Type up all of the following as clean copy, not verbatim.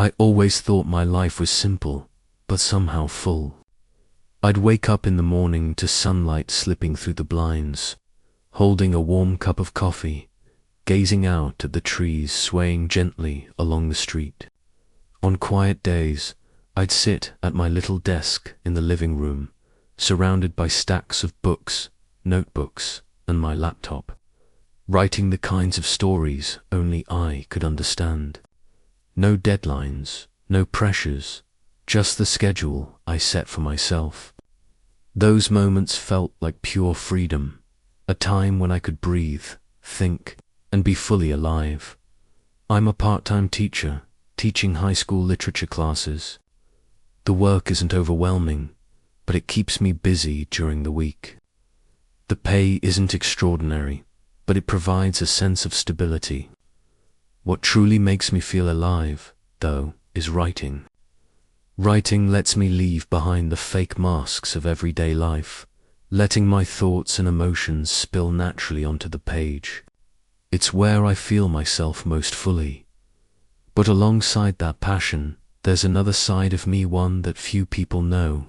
I always thought my life was simple, but somehow full. I'd wake up in the morning to sunlight slipping through the blinds, holding a warm cup of coffee, gazing out at the trees swaying gently along the street. On quiet days, I'd sit at my little desk in the living room, surrounded by stacks of books, notebooks, and my laptop, writing the kinds of stories only I could understand. No deadlines, no pressures, just the schedule I set for myself. Those moments felt like pure freedom, a time when I could breathe, think, and be fully alive. I'm a part-time teacher, teaching high school literature classes. The work isn't overwhelming, but it keeps me busy during the week. The pay isn't extraordinary, but it provides a sense of stability. What truly makes me feel alive, though, is writing. Writing lets me leave behind the fake masks of everyday life, letting my thoughts and emotions spill naturally onto the page. It's where I feel myself most fully. But alongside that passion, there's another side of me, one that few people know.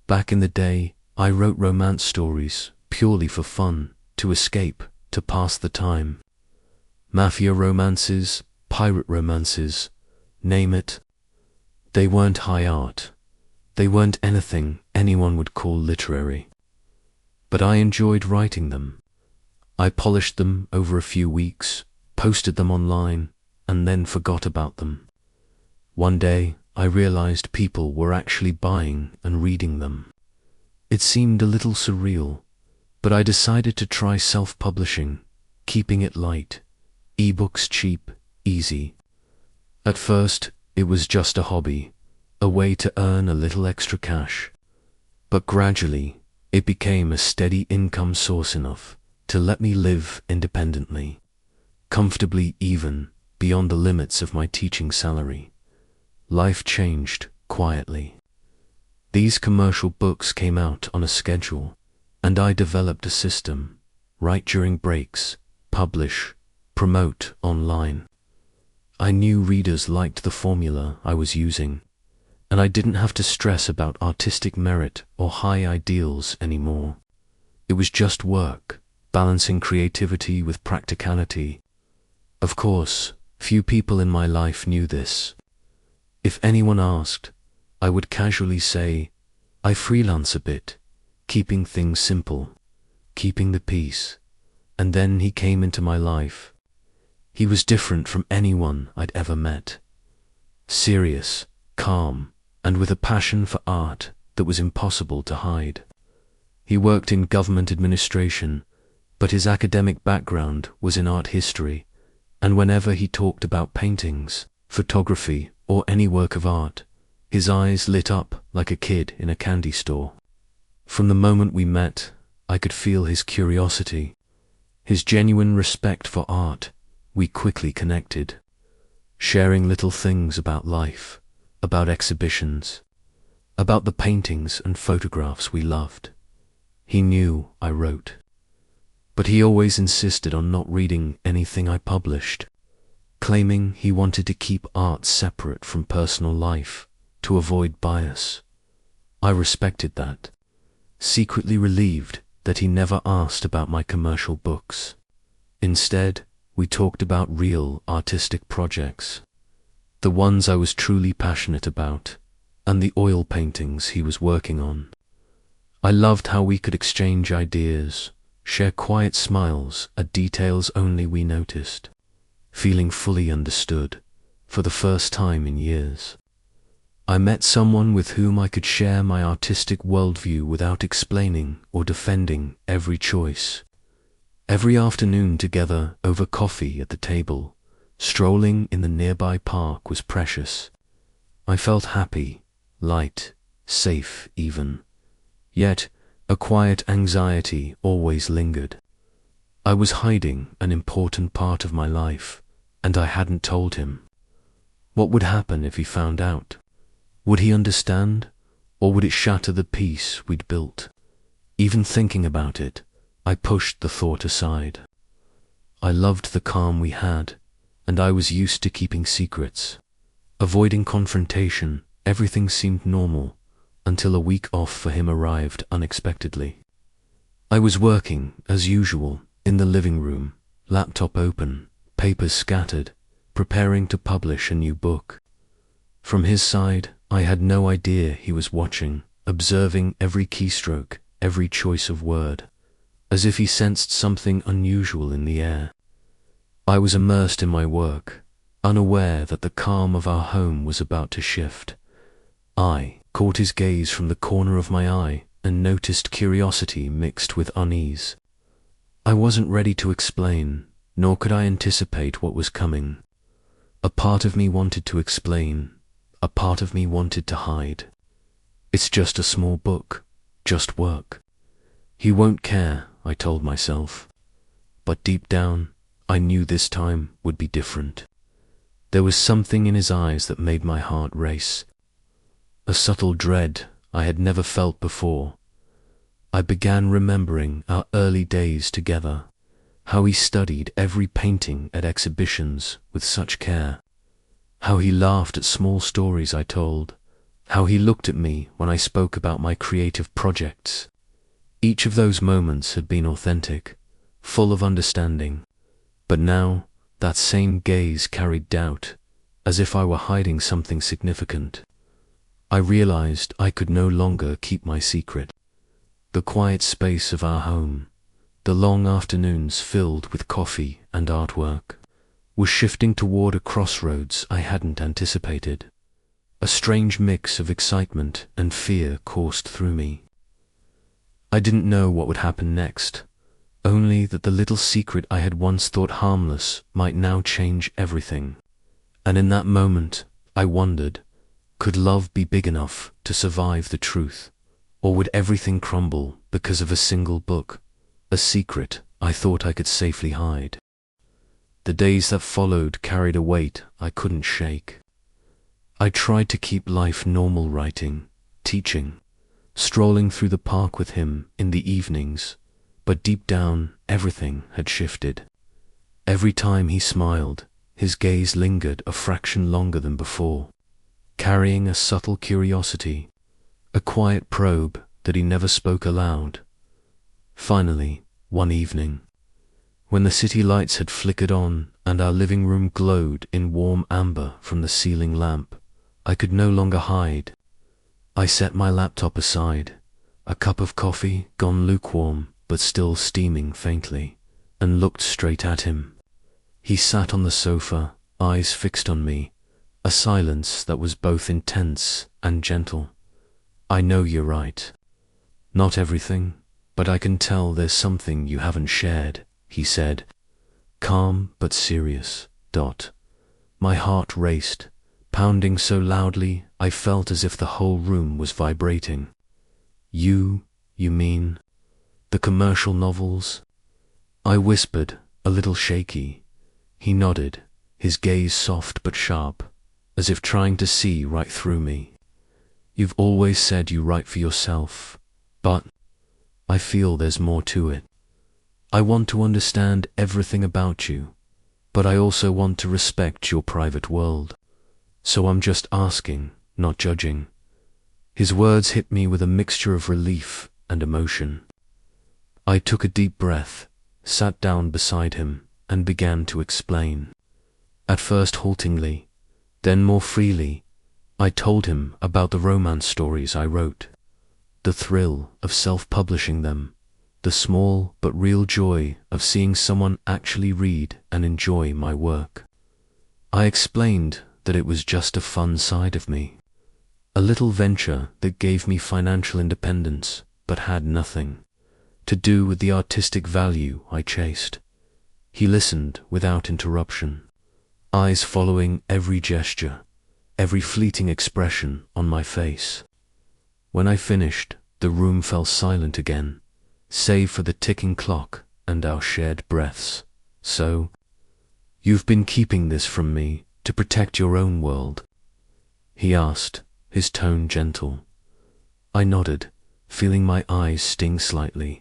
Back in the day, I wrote romance stories purely for fun, to escape, to pass the time. Mafia romances, pirate romances, name it. They weren't high art. They weren't anything anyone would call literary. But I enjoyed writing them. I polished them over a few weeks, posted them online, and then forgot about them. One day, I realized people were actually buying and reading them. It seemed a little surreal, but I decided to try self-publishing, keeping it light, ebooks cheap, easy. At first, it was just a hobby, a way to earn a little extra cash. But gradually, it became a steady income source enough to let me live independently, comfortably even beyond the limits of my teaching salary. Life changed quietly. These commercial books came out on a schedule, and I developed a system: write during breaks, publish, promote online. I knew readers liked the formula I was using, and I didn't have to stress about artistic merit or high ideals anymore. It was just work, balancing creativity with practicality. Of course, few people in my life knew this. If anyone asked, I would casually say, I freelance a bit, keeping things simple, keeping the peace. And then he came into my life. He was different from anyone I'd ever met. Serious, calm, and with a passion for art that was impossible to hide. He worked in government administration, but his academic background was in art history, and whenever he talked about paintings, photography, or any work of art, his eyes lit up like a kid in a candy store. From the moment we met, I could feel his curiosity, his genuine respect for art. We quickly connected, sharing little things about life, about exhibitions, about the paintings and photographs we loved. He knew I wrote, but he always insisted on not reading anything I published, claiming he wanted to keep art separate from personal life to avoid bias. I respected that, secretly relieved that he never asked about my commercial books. Instead, we talked about real artistic projects, the ones I was truly passionate about, and the oil paintings he was working on. I loved how we could exchange ideas, share quiet smiles at details only we noticed, feeling fully understood for the first time in years. I met someone with whom I could share my artistic worldview without explaining or defending every choice. Every afternoon together over coffee at the table, strolling in the nearby park was precious. I felt happy, light, safe even. Yet, a quiet anxiety always lingered. I was hiding an important part of my life, and I hadn't told him. What would happen if he found out? Would he understand, or would it shatter the peace we'd built? Even thinking about it, I pushed the thought aside. I loved the calm we had, and I was used to keeping secrets. Avoiding confrontation, everything seemed normal, until a week off for him arrived unexpectedly. I was working, as usual, in the living room, laptop open, papers scattered, preparing to publish a new book. From his side, I had no idea he was watching, observing every keystroke, every choice of word, as if he sensed something unusual in the air. I was immersed in my work, unaware that the calm of our home was about to shift. I caught his gaze from the corner of my eye and noticed curiosity mixed with unease. I wasn't ready to explain, nor could I anticipate what was coming. A part of me wanted to explain, a part of me wanted to hide. It's just a small book, just work. He won't care, I told myself. But deep down, I knew this time would be different. There was something in his eyes that made my heart race. A subtle dread I had never felt before. I began remembering our early days together, how he studied every painting at exhibitions with such care, how he laughed at small stories I told, how he looked at me when I spoke about my creative projects. Each of those moments had been authentic, full of understanding, but now that same gaze carried doubt, as if I were hiding something significant. I realized I could no longer keep my secret. The quiet space of our home, the long afternoons filled with coffee and artwork, was shifting toward a crossroads I hadn't anticipated. A strange mix of excitement and fear coursed through me. I didn't know what would happen next, only that the little secret I had once thought harmless might now change everything. And in that moment, I wondered, could love be big enough to survive the truth, or would everything crumble because of a single book, a secret I thought I could safely hide? The days that followed carried a weight I couldn't shake. I tried to keep life normal, writing, teaching, strolling through the park with him in the evenings, but deep down everything had shifted. Every time he smiled, his gaze lingered a fraction longer than before, carrying a subtle curiosity, a quiet probe that he never spoke aloud. Finally, one evening, when the city lights had flickered on and our living room glowed in warm amber from the ceiling lamp, I could no longer hide. I set my laptop aside, a cup of coffee gone lukewarm but still steaming faintly, and looked straight at him. He sat on the sofa, eyes fixed on me, a silence that was both intense and gentle. I know you're right. Not everything, but I can tell there's something you haven't shared, he said, calm but serious. My heart raced, pounding so loudly I felt as if the whole room was vibrating. You mean the commercial novels? I whispered, a little shaky. He nodded, his gaze soft but sharp, as if trying to see right through me. You've always said you write for yourself, but I feel there's more to it. I want to understand everything about you, but I also want to respect your private world. So I'm just asking, not judging. His words hit me with a mixture of relief and emotion. I took a deep breath, sat down beside him, and began to explain. At first haltingly, then more freely, I told him about the romance stories I wrote, the thrill of self-publishing them, the small but real joy of seeing someone actually read and enjoy my work. I explained that it was just a fun side of me, a little venture that gave me financial independence but had nothing to do with the artistic value I chased. He listened without interruption, eyes following every gesture, every fleeting expression on my face. When I finished, the room fell silent again, save for the ticking clock and our shared breaths. So, you've been keeping this from me to protect your own world? He asked, his tone gentle. I nodded, feeling my eyes sting slightly.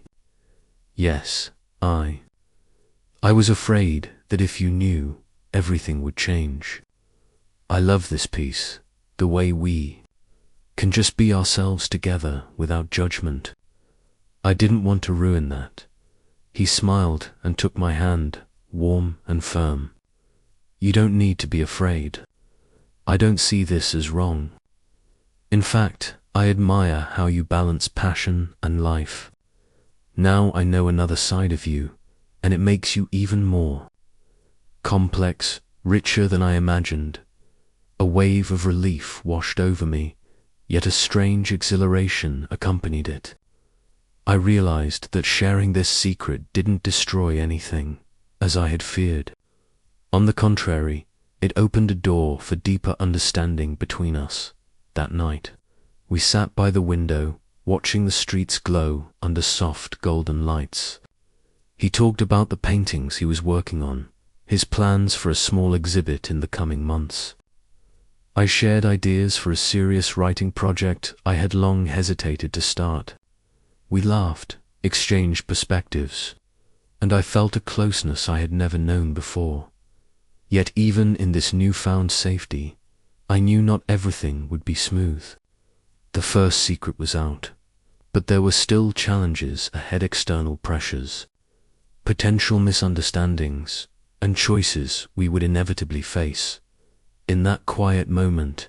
Yes, I was afraid that if you knew, everything would change. I love this piece, the way we can just be ourselves together without judgment. I didn't want to ruin that. He smiled and took my hand, warm and firm. You don't need to be afraid. I don't see this as wrong. In fact, I admire how you balance passion and life. Now I know another side of you, and it makes you even more complex, richer than I imagined. A wave of relief washed over me, yet a strange exhilaration accompanied it. I realized that sharing this secret didn't destroy anything, as I had feared. On the contrary, it opened a door for deeper understanding between us. That night, we sat by the window, watching the streets glow under soft golden lights. He talked about the paintings he was working on, his plans for a small exhibit in the coming months. I shared ideas for a serious writing project I had long hesitated to start. We laughed, exchanged perspectives, and I felt a closeness I had never known before. Yet even in this newfound safety, I knew not everything would be smooth. The first secret was out, but there were still challenges ahead, external pressures, potential misunderstandings, and choices we would inevitably face. In that quiet moment,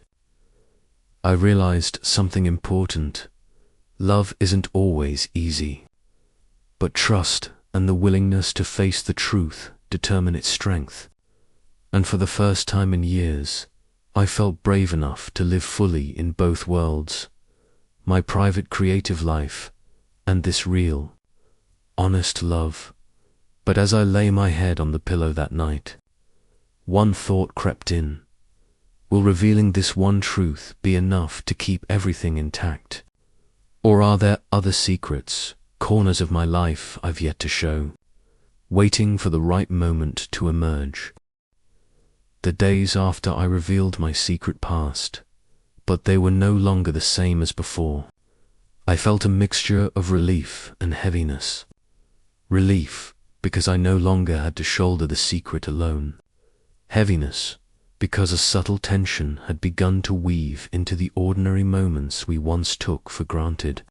I realized something important. Love isn't always easy, but trust and the willingness to face the truth determine its strength. And for the first time in years, I felt brave enough to live fully in both worlds, my private creative life and this real, honest love. But as I lay my head on the pillow that night, one thought crept in. Will revealing this one truth be enough to keep everything intact? Or are there other secrets, corners of my life I've yet to show, waiting for the right moment to emerge? The days after I revealed my secret passed, but they were no longer the same as before. I felt a mixture of relief and heaviness. Relief, because I no longer had to shoulder the secret alone. Heaviness, because a subtle tension had begun to weave into the ordinary moments we once took for granted.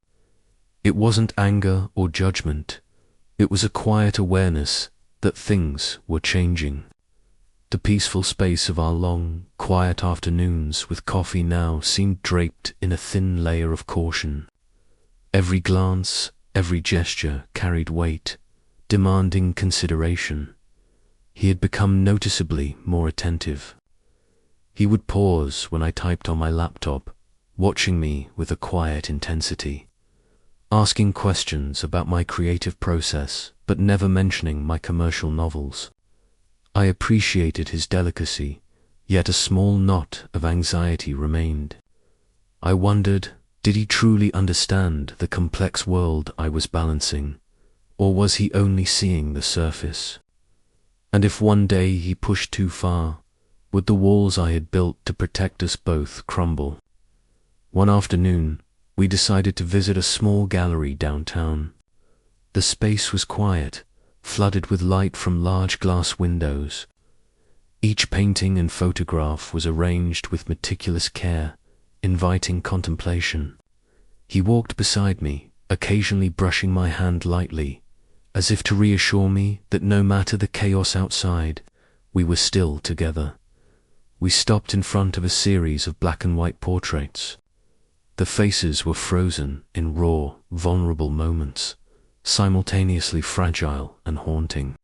It wasn't anger or judgment. It was a quiet awareness that things were changing. The peaceful space of our long, quiet afternoons with coffee now seemed draped in a thin layer of caution. Every glance, every gesture carried weight, demanding consideration. He had become noticeably more attentive. He would pause when I typed on my laptop, watching me with a quiet intensity, asking questions about my creative process, but never mentioning my commercial novels. I appreciated his delicacy, yet a small knot of anxiety remained. I wondered, did he truly understand the complex world I was balancing, or was he only seeing the surface? And if one day he pushed too far, would the walls I had built to protect us both crumble? One afternoon, we decided to visit a small gallery downtown. The space was quiet, flooded with light from large glass windows. Each painting and photograph was arranged with meticulous care, inviting contemplation. He walked beside me, occasionally brushing my hand lightly, as if to reassure me that no matter the chaos outside, we were still together. We stopped in front of a series of black and white portraits. The faces were frozen in raw, vulnerable moments, simultaneously fragile and haunting.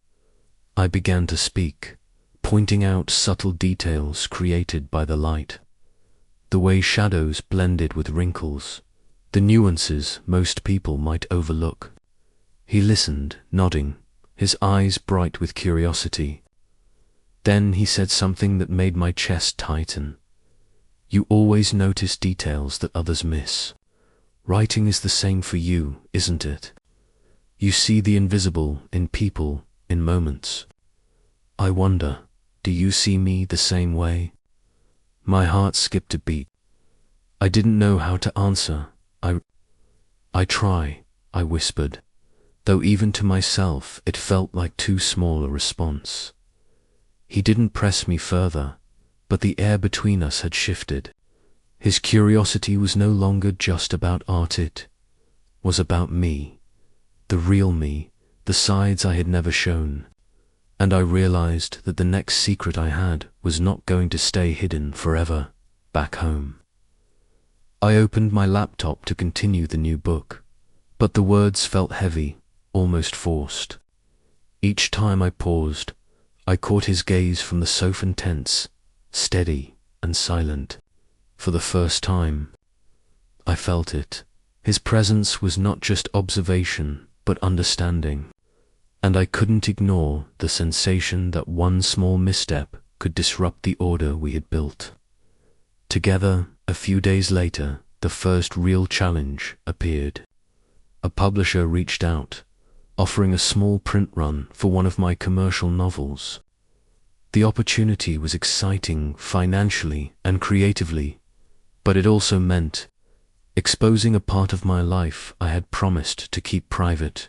I began to speak, pointing out subtle details created by the light, the way shadows blended with wrinkles, the nuances most people might overlook. He listened, nodding, his eyes bright with curiosity. Then he said something that made my chest tighten. You always notice details that others miss. Writing is the same for you, isn't it? You see the invisible in people, in moments. I wonder, do you see me the same way? My heart skipped a beat. I didn't know how to answer. I try, I whispered, though even to myself it felt like too small a response. He didn't press me further, but the air between us had shifted. His curiosity was no longer just about art, it was about me, the real me, the sides I had never shown. And I realized that the next secret I had was not going to stay hidden forever back home. I opened my laptop to continue the new book, but the words felt heavy, almost forced. Each time I paused, I caught his gaze from the sofa, tense, steady, and silent. For the first time, I felt it. His presence was not just observation, but understanding. And I couldn't ignore the sensation that one small misstep could disrupt the order we had built. Together, a few days later, the first real challenge appeared. A publisher reached out, offering a small print run for one of my commercial novels. The opportunity was exciting financially and creatively, but it also meant exposing a part of my life I had promised to keep private.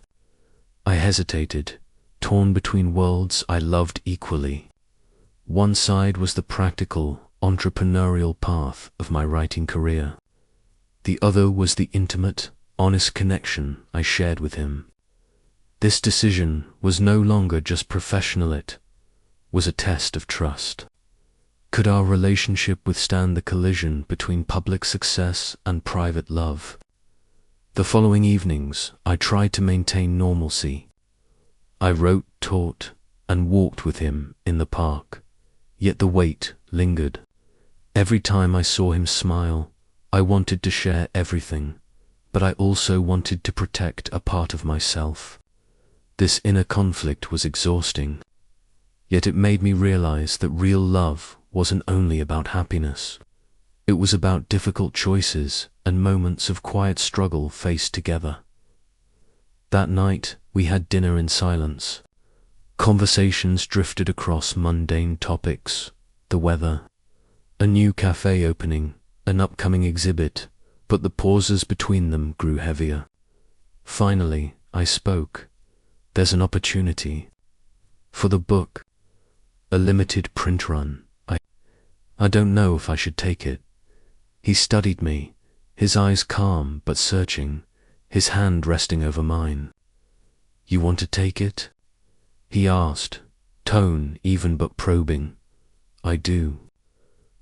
I hesitated, torn between worlds I loved equally. One side was the practical, entrepreneurial path of my writing career. The other was the intimate, honest connection I shared with him. This decision was no longer just professional, it was a test of trust. Could our relationship withstand the collision between public success and private love? The following evenings, I tried to maintain normalcy. I wrote, taught, and walked with him in the park, yet the weight lingered. Every time I saw him smile, I wanted to share everything, but I also wanted to protect a part of myself. This inner conflict was exhausting, yet it made me realize that real love wasn't only about happiness. It was about difficult choices and moments of quiet struggle faced together. That night, we had dinner in silence. Conversations drifted across mundane topics, the weather, a new cafe opening, an upcoming exhibit, but the pauses between them grew heavier. Finally, I spoke. There's an opportunity. For the book. A limited print run. I don't know if I should take it. He studied me, his eyes calm but searching, his hand resting over mine. You want to take it? He asked, tone even but probing. I do.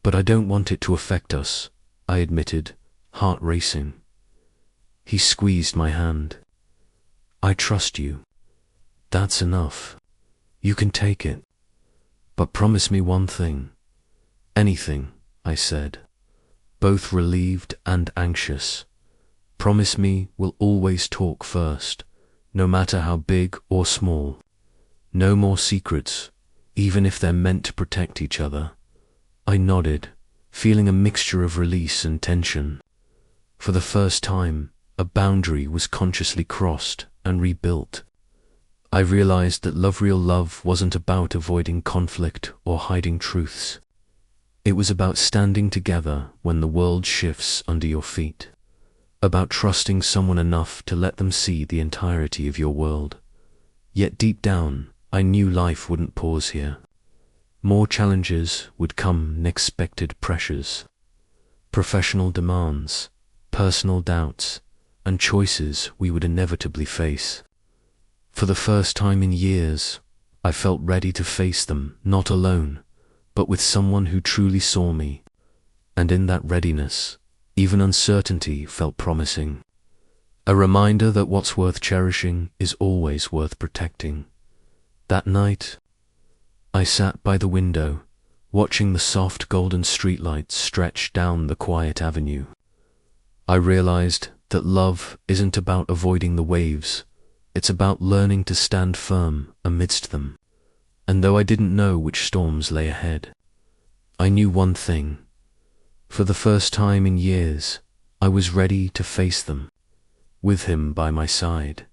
But I don't want it to affect us, I admitted, heart racing. He squeezed my hand. I trust you. That's enough. You can take it. But promise me one thing. Anything, I said, both relieved and anxious. Promise me we'll always talk first, no matter how big or small. No more secrets, even if they're meant to protect each other. I nodded, feeling a mixture of release and tension. For the first time, a boundary was consciously crossed and rebuilt. I realized that real love wasn't about avoiding conflict or hiding truths. It was about standing together when the world shifts under your feet, about trusting someone enough to let them see the entirety of your world. Yet deep down, I knew life wouldn't pause here. More challenges would come, unexpected pressures, professional demands, personal doubts, and choices we would inevitably face. For the first time in years, I felt ready to face them, not alone, but with someone who truly saw me. And in that readiness, even uncertainty felt promising. A reminder that what's worth cherishing is always worth protecting. That night, I sat by the window, watching the soft golden streetlights stretch down the quiet avenue. I realized that love isn't about avoiding the waves, it's about learning to stand firm amidst them. And though I didn't know which storms lay ahead, I knew one thing. For the first time in years, I was ready to face them, with him by my side,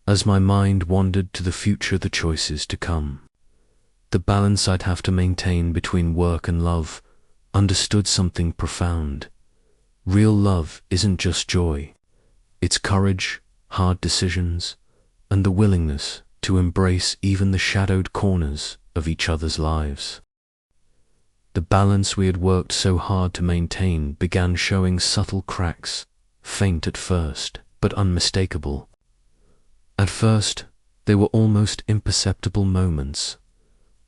as my mind wandered to the future, the choices to come. The balance I'd have to maintain between work and love, understood something profound. Real love isn't just joy, it's courage, hard decisions, and the willingness to embrace even the shadowed corners of each other's lives. The balance we had worked so hard to maintain began showing subtle cracks, faint at first, but unmistakable. At first, they were almost imperceptible moments,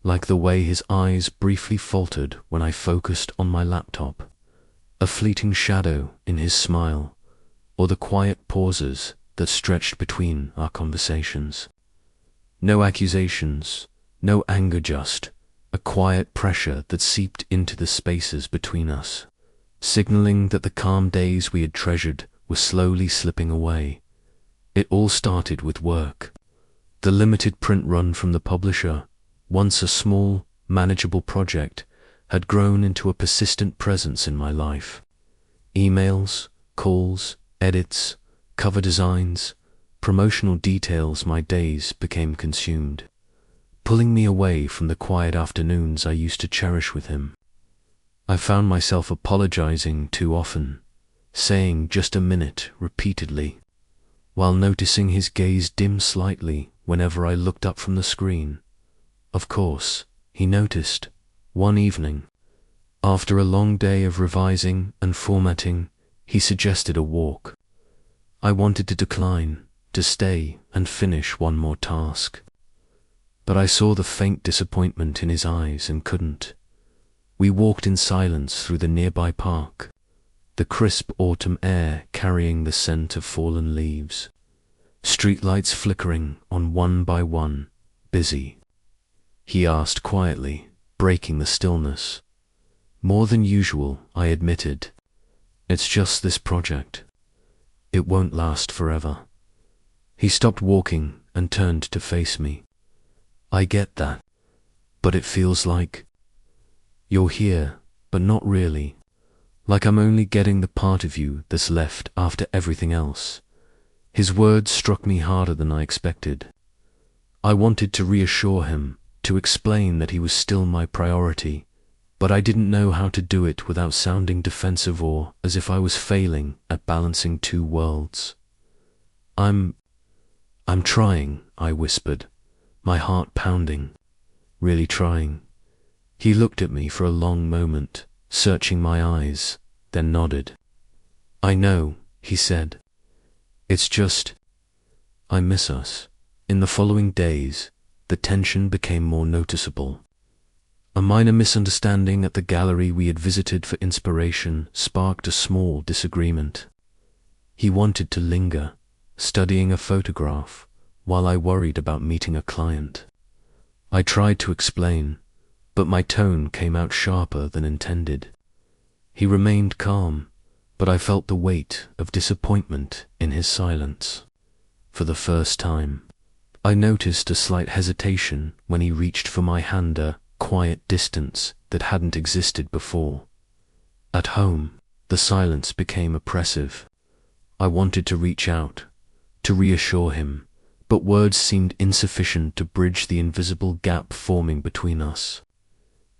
like the way his eyes briefly faltered when I focused on my laptop, a fleeting shadow in his smile, or the quiet pauses that stretched between our conversations. No accusations, no anger, just a quiet pressure that seeped into the spaces between us, signaling that the calm days we had treasured were slowly slipping away. It all started with work. The limited print run from the publisher, once a small, manageable project, had grown into a persistent presence in my life. Emails, calls, edits, cover designs, promotional details, my days became consumed, pulling me away from the quiet afternoons I used to cherish with him. I found myself apologizing too often, saying just a minute repeatedly, while noticing his gaze dim slightly whenever I looked up from the screen. Of course, he noticed. One evening, after a long day of revising and formatting, he suggested a walk. I wanted to decline, to stay and finish one more task. But I saw the faint disappointment in his eyes and couldn't. We walked in silence through the nearby park, the crisp autumn air carrying the scent of fallen leaves, streetlights flickering on one by one, busy. He asked quietly, breaking the stillness. More than usual, I admitted. It's just this project. It won't last forever. He stopped walking and turned to face me. I get that, but it feels like you're here, but not really. Like I'm only getting the part of you that's left after everything else. His words struck me harder than I expected. I wanted to reassure him, to explain that he was still my priority, but I didn't know how to do it without sounding defensive or as if I was failing at balancing two worlds. I'm trying, I whispered, my heart pounding. Really trying. He looked at me for a long moment, searching my eyes, then nodded. I know, he said. It's just, I miss us. In the following days, the tension became more noticeable. A minor misunderstanding at the gallery we had visited for inspiration sparked a small disagreement. He wanted to linger, studying a photograph, while I worried about meeting a client. I tried to explain, but my tone came out sharper than intended. He remained calm, but I felt the weight of disappointment in his silence. For the first time, I noticed a slight hesitation when he reached for my hand, a quiet distance that hadn't existed before. At home, the silence became oppressive. I wanted to reach out, to reassure him, but words seemed insufficient to bridge the invisible gap forming between us.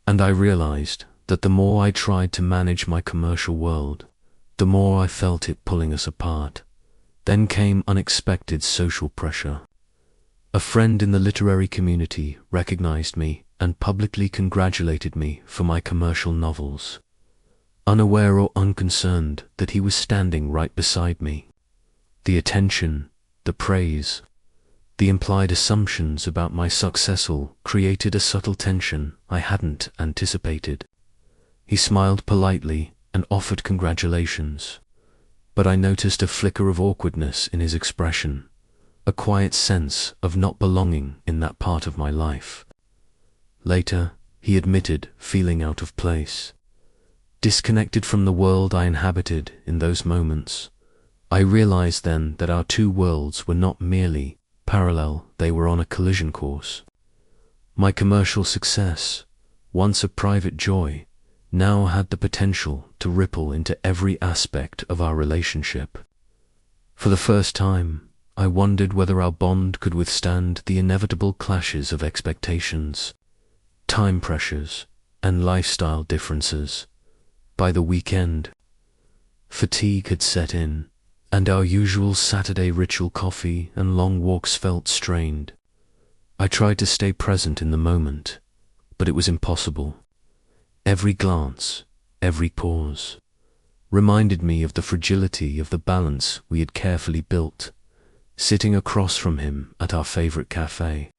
And I realized that the more I tried to manage my commercial world, the more I felt it pulling us apart. Then came unexpected social pressure. A friend in the literary community recognized me and publicly congratulated me for my commercial novels, unaware or unconcerned that he was standing right beside me. The attention, the praise, the implied assumptions about my success all created a subtle tension I hadn't anticipated. He smiled politely and offered congratulations, but I noticed a flicker of awkwardness in his expression, a quiet sense of not belonging in that part of my life. Later, he admitted feeling out of place, disconnected from the world I inhabited in those moments. I realized then that our two worlds were not merely parallel, they were on a collision course. My commercial success, once a private joy, now had the potential to ripple into every aspect of our relationship. For the first time, I wondered whether our bond could withstand the inevitable clashes of expectations, time pressures, and lifestyle differences. By the weekend, fatigue had set in, and our usual Saturday ritual coffee and long walks felt strained. I tried to stay present in the moment, but it was impossible. Every glance, every pause, reminded me of the fragility of the balance we had carefully built, sitting across from him at our favorite cafe.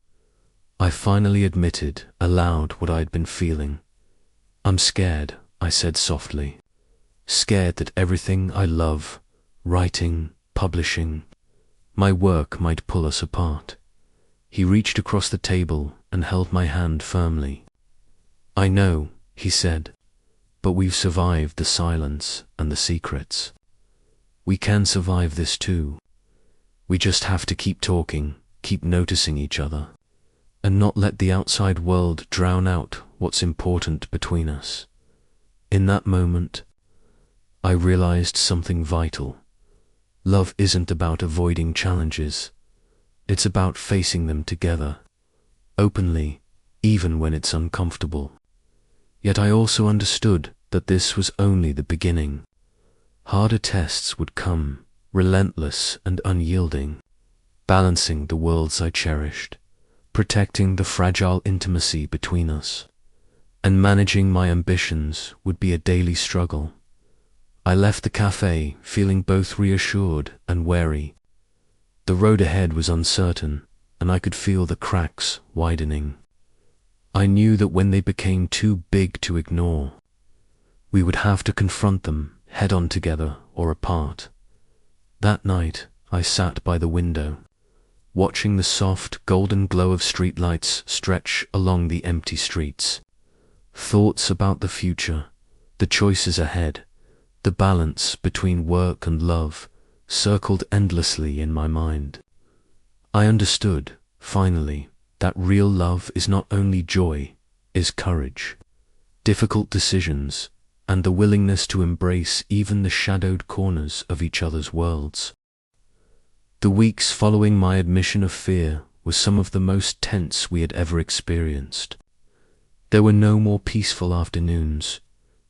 I finally admitted aloud what I had been feeling. "I'm scared," I said softly. "Scared that everything I love, writing, publishing, my work might pull us apart." He reached across the table and held my hand firmly. "I know," he said, "but we've survived the silence and the secrets. We can survive this too. We just have to keep talking, keep noticing each other, and not let the outside world drown out what's important between us." In that moment, I realized something vital. Love isn't about avoiding challenges. It's about facing them together, openly, even when it's uncomfortable. Yet I also understood that this was only the beginning. Harder tests would come, relentless and unyielding, balancing the worlds I cherished, protecting the fragile intimacy between us, and managing my ambitions would be a daily struggle. I left the cafe feeling both reassured and wary. The road ahead was uncertain, and I could feel the cracks widening. I knew that when they became too big to ignore, we would have to confront them head-on together or apart. That night, I sat by the window, watching the soft, golden glow of streetlights stretch along the empty streets. Thoughts about the future, the choices ahead, the balance between work and love circled endlessly in my mind. I understood, finally, that real love is not only joy, is courage, difficult decisions, and the willingness to embrace even the shadowed corners of each other's worlds. The weeks following my admission of fear were some of the most tense we had ever experienced. There were no more peaceful afternoons,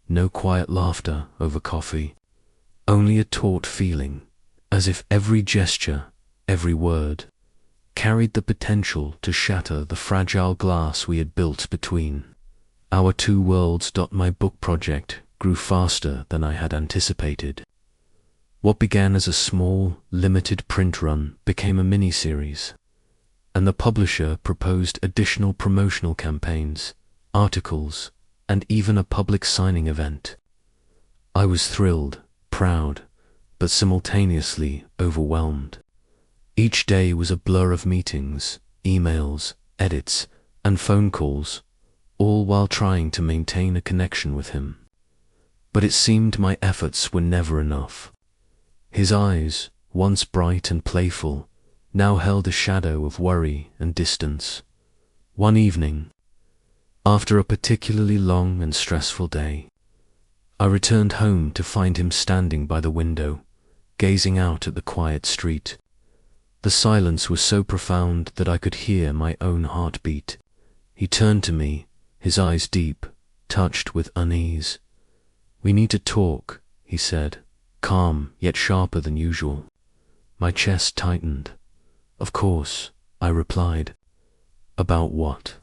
no quiet laughter over coffee, only a taut feeling, as if every gesture, every word, carried the potential to shatter the fragile glass we had built between our two worlds. My book project grew faster than I had anticipated. What began as a small, limited print run became a mini-series, and the publisher proposed additional promotional campaigns, articles, and even a public signing event. I was thrilled, proud, but simultaneously overwhelmed. Each day was a blur of meetings, emails, edits, and phone calls, all while trying to maintain a connection with him. But it seemed my efforts were never enough. His eyes, once bright and playful, now held a shadow of worry and distance. One evening, after a particularly long and stressful day, I returned home to find him standing by the window, gazing out at the quiet street. The silence was so profound that I could hear my own heartbeat. He turned to me, his eyes deep, touched with unease. "We need to talk," he said, calm yet sharper than usual. My chest tightened. "Of course," I replied. "About what?"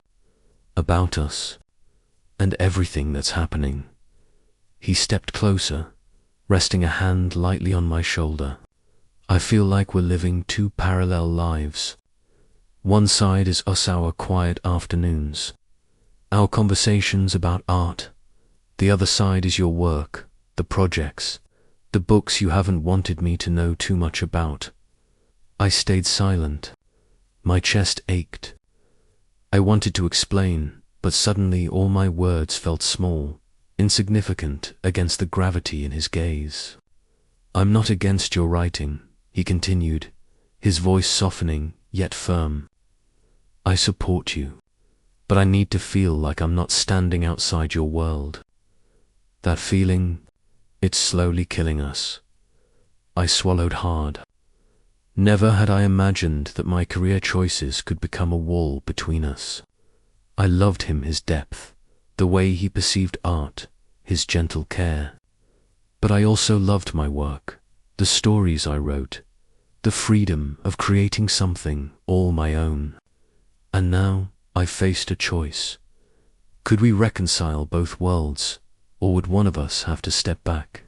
"About us, and everything that's happening." He stepped closer, resting a hand lightly on my shoulder. "I feel like we're living two parallel lives. One side is us, our quiet afternoons, our conversations about art. The other side is your work, the projects, the books you haven't wanted me to know too much about." I stayed silent. My chest ached. I wanted to explain, but suddenly all my words felt small, insignificant against the gravity in his gaze. "I'm not against your writing," he continued, his voice softening yet firm. "I support you, but I need to feel like I'm not standing outside your world. That feeling, it's slowly killing us." I swallowed hard. Never had I imagined that my career choices could become a wall between us. I loved him, his depth, the way he perceived art, his gentle care. But I also loved my work, the stories I wrote, the freedom of creating something all my own. And now I faced a choice. Could we reconcile both worlds, or would one of us have to step back?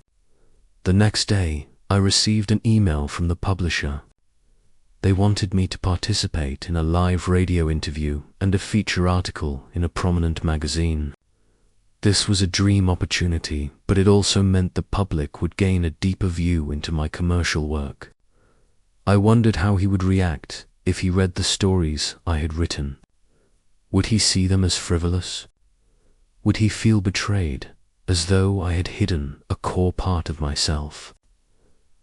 The next day, I received an email from the publisher. They wanted me to participate in a live radio interview and a feature article in a prominent magazine. This was a dream opportunity, but it also meant the public would gain a deeper view into my commercial work. I wondered how he would react if he read the stories I had written. Would he see them as frivolous? Would he feel betrayed, as though I had hidden a core part of myself?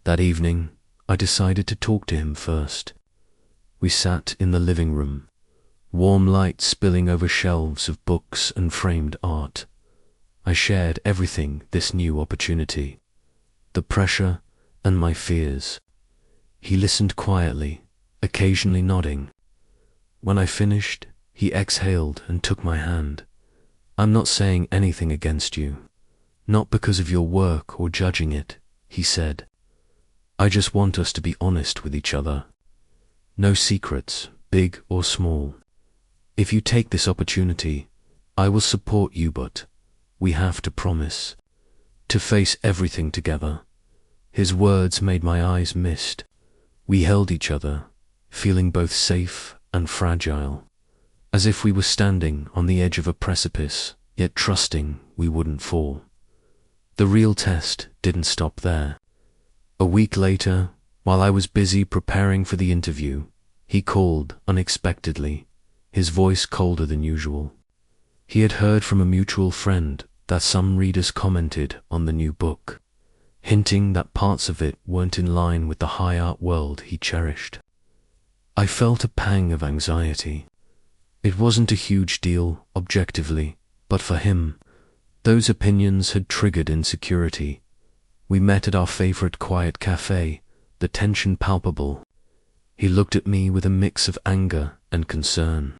That evening, I decided to talk to him first. We sat in the living room, warm light spilling over shelves of books and framed art. I shared everything this new opportunity, the pressure and my fears. He listened quietly, occasionally nodding. When I finished, he exhaled and took my hand. "I'm not saying anything against you, not because of your work or judging it," he said. "I just want us to be honest with each other. No secrets, big or small. If you take this opportunity, I will support you, but we have to promise to face everything together." His words made my eyes mist. We held each other, feeling both safe and fragile, as if we were standing on the edge of a precipice, yet trusting we wouldn't fall. The real test didn't stop there. A week later, while I was busy preparing for the interview, he called unexpectedly, his voice colder than usual. He had heard from a mutual friend that some readers commented on the new book, hinting that parts of it weren't in line with the high art world he cherished. I felt a pang of anxiety. It wasn't a huge deal, objectively, but for him, those opinions had triggered insecurity. We met at our favorite quiet cafe, the tension palpable. He looked at me with a mix of anger and concern.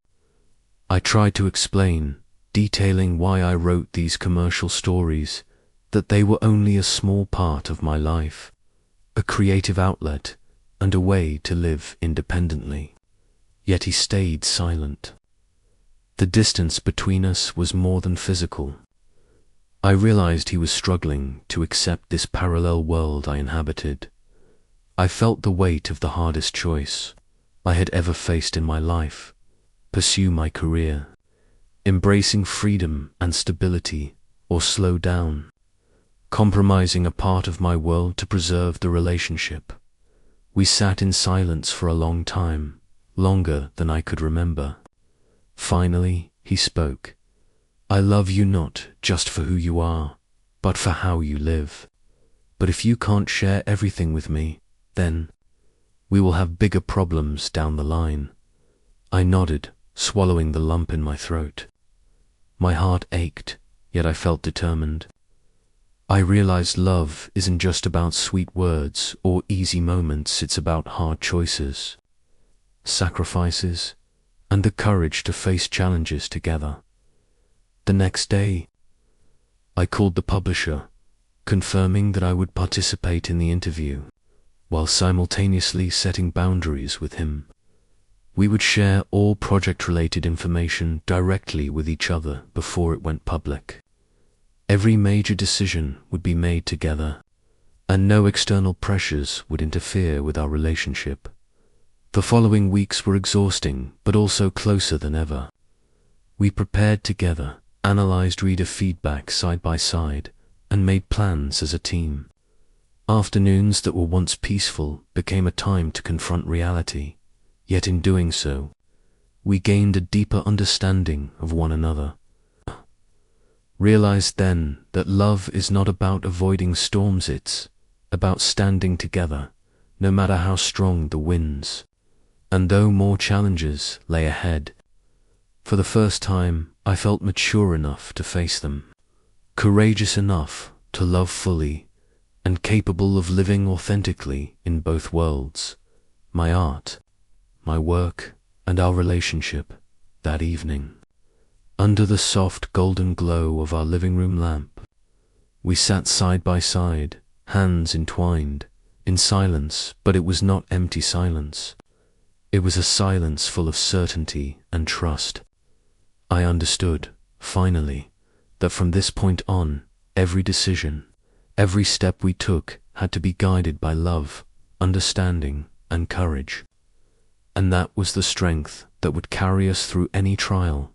I tried to explain, detailing why I wrote these commercial stories, that they were only a small part of my life, a creative outlet, and a way to live independently. Yet he stayed silent. The distance between us was more than physical. I realized he was struggling to accept this parallel world I inhabited. I felt the weight of the hardest choice I had ever faced in my life: pursue my career, embracing freedom and stability, or slow down, compromising a part of my world to preserve the relationship. We sat in silence for a long time, longer than I could remember. Finally, he spoke. "I love you not just for who you are, but for how you live. But if you can't share everything with me, then we will have bigger problems down the line." I nodded, swallowing the lump in my throat. My heart ached, yet I felt determined. I realized love isn't just about sweet words or easy moments, it's about hard choices, sacrifices, and the courage to face challenges together. The next day, I called the publisher, confirming that I would participate in the interview, while simultaneously setting boundaries with him. We would share all project-related information directly with each other before it went public. Every major decision would be made together, and no external pressures would interfere with our relationship. The following weeks were exhausting, but also closer than ever. We prepared together, analyzed reader feedback side by side, and made plans as a team. Afternoons that were once peaceful became a time to confront reality, yet in doing so, we gained a deeper understanding of one another. Realized then that love is not about avoiding storms, it's about standing together, no matter how strong the winds. And though more challenges lay ahead, for the first time I felt mature enough to face them, courageous enough to love fully, and capable of living authentically in both worlds, my art, my work, and our relationship. That evening, under the soft golden glow of our living room lamp, we sat side by side, hands entwined, in silence, but it was not empty silence. It was a silence full of certainty and trust. I understood finally, that from this point on, every decision, every step we took had to be guided by love, understanding, and courage. And that was the strength that would carry us through any trial,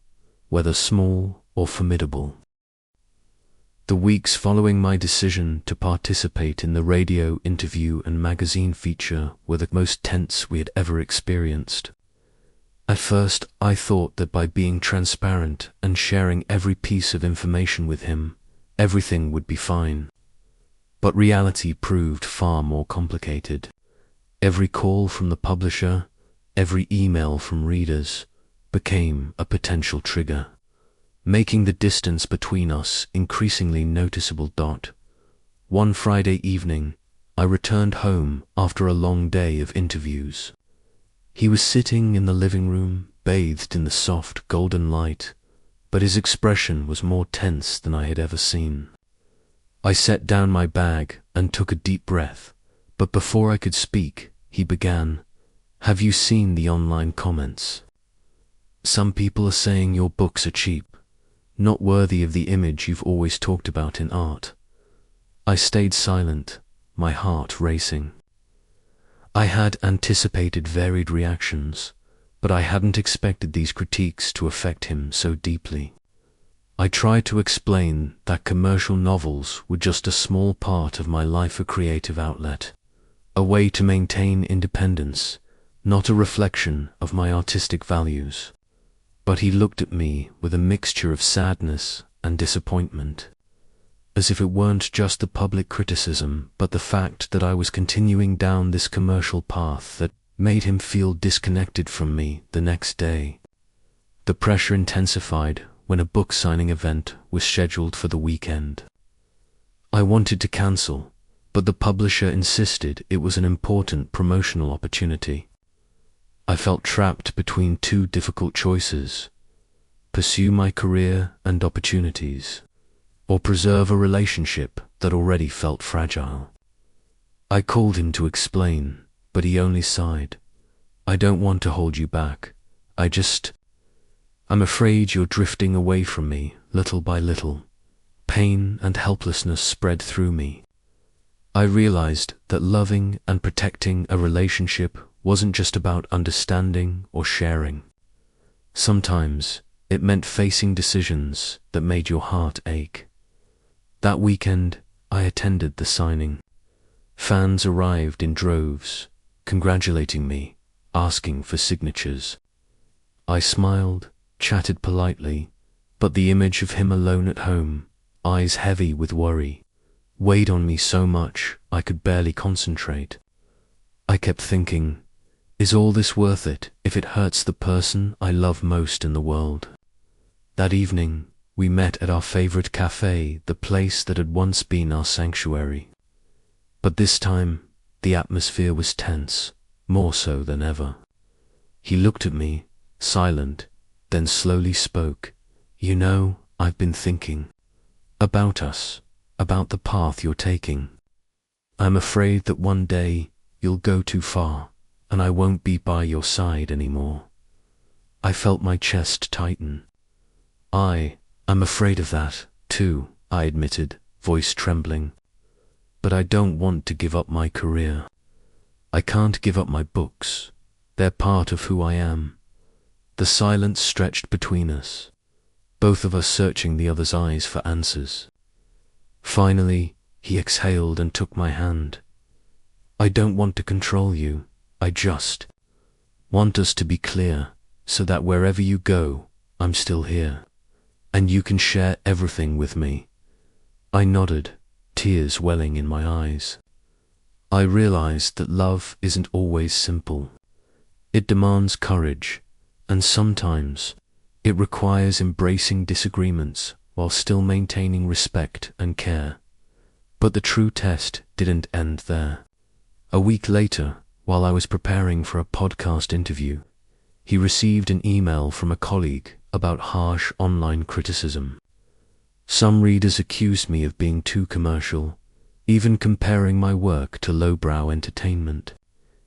whether small or formidable. The weeks following my decision to participate in the radio interview and magazine feature were the most tense we had ever experienced. At first, I thought that by being transparent and sharing every piece of information with him, everything would be fine. But reality proved far more complicated. Every call from the publisher, every email from readers, became a potential trigger, making the distance between us increasingly noticeable. One Friday evening, I returned home after a long day of interviews. He was sitting in the living room, bathed in the soft golden light, but his expression was more tense than I had ever seen. I set down my bag and took a deep breath, but before I could speak, he began, "Have you seen the online comments? Some people are saying your books are cheap, not worthy of the image you've always talked about in art." I stayed silent, my heart racing. I had anticipated varied reactions, but I hadn't expected these critiques to affect him so deeply. I tried to explain that commercial novels were just a small part of my life, a creative outlet, a way to maintain independence, not a reflection of my artistic values. But he looked at me with a mixture of sadness and disappointment, as if it weren't just the public criticism, but the fact that I was continuing down this commercial path that made him feel disconnected from me the next day. The pressure intensified when a book signing event was scheduled for the weekend. I wanted to cancel, but the publisher insisted it was an important promotional opportunity. I felt trapped between two difficult choices: pursue my career and opportunities, or preserve a relationship that already felt fragile. I called him to explain, but he only sighed. "I don't want to hold you back. I'm afraid you're drifting away from me, little by little." Pain and helplessness spread through me. I realized that loving and protecting a relationship wasn't just about understanding or sharing. Sometimes it meant facing decisions that made your heart ache. That weekend, I attended the signing. Fans arrived in droves, congratulating me, asking for signatures. I smiled, chatted politely, but the image of him alone at home, eyes heavy with worry, weighed on me so much I could barely concentrate. I kept thinking, is all this worth it if it hurts the person I love most in the world? That evening, we met at our favorite cafe, the place that had once been our sanctuary. But this time, the atmosphere was tense, more so than ever. He looked at me, silent, then slowly spoke. "You know, I've been thinking about us, about the path you're taking. I'm afraid that one day you'll go too far, and I won't be by your side anymore." I felt my chest tighten. I'm afraid of that, too, I admitted, voice trembling. But I don't want to give up my career. I can't give up my books. They're part of who I am. The silence stretched between us, both of us searching the other's eyes for answers. Finally, he exhaled and took my hand. "I don't want to control you. I just want us to be clear, so that wherever you go, I'm still here, and you can share everything with me." I nodded, tears welling in my eyes. I realized that love isn't always simple. It demands courage, and sometimes it requires embracing disagreements while still maintaining respect and care. But the true test didn't end there. A week later, while I was preparing for a podcast interview, he received an email from a colleague about harsh online criticism. Some readers accused me of being too commercial, even comparing my work to lowbrow entertainment.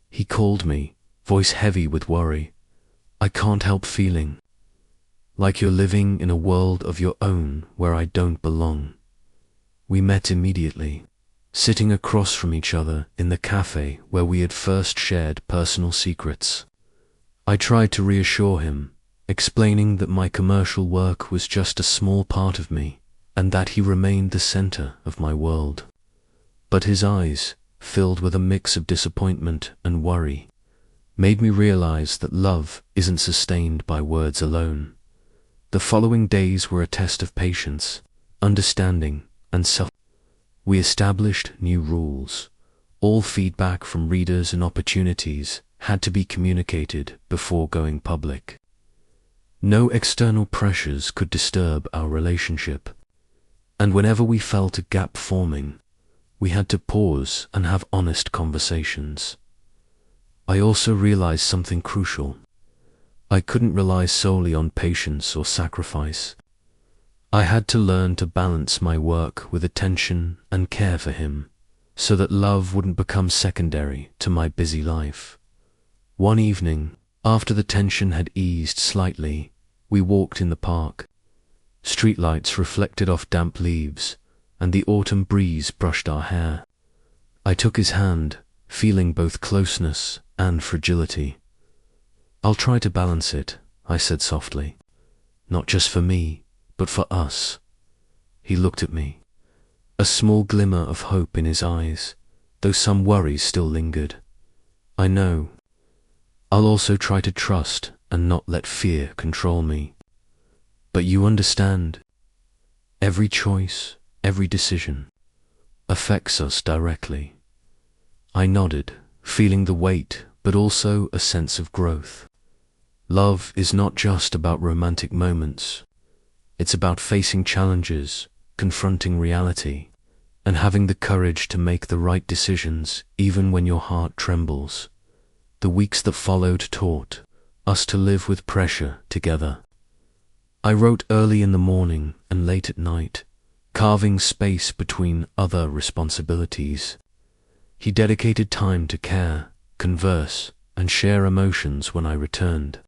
He called me, voice heavy with worry. "I can't help feeling like you're living in a world of your own where I don't belong. We met immediately, sitting across from each other in the cafe where we had first shared personal secrets. I tried to reassure him, explaining that my commercial work was just a small part of me and that he remained the center of my world. But his eyes, filled with a mix of disappointment and worry, made me realize that love isn't sustained by words alone. The following days were a test of patience, understanding, and self. We established new rules. All feedback from readers and opportunities had to be communicated before going public. No external pressures could disturb our relationship. And whenever we felt a gap forming, we had to pause and have honest conversations. I also realized something crucial. I couldn't rely solely on patience or sacrifice. I had to learn to balance my work with attention and care for him, so that love wouldn't become secondary to my busy life. One evening, after the tension had eased slightly, we walked in the park. Streetlights reflected off damp leaves, and the autumn breeze brushed our hair. I took his hand, feeling both closeness and fragility. "I'll try to balance it," I said softly. "Not just for me, but for us." He looked at me, a small glimmer of hope in his eyes, though some worries still lingered. "I know. I'll also try to trust and not let fear control me. But you understand, every choice, every decision, affects us directly." I nodded, feeling the weight, but also a sense of growth. Love is not just about romantic moments. It's about facing challenges, confronting reality, and having the courage to make the right decisions even when your heart trembles. The weeks that followed taught us to live with pressure together. I wrote early in the morning and late at night, carving space between other responsibilities. He dedicated time to care, converse, and share emotions when I returned.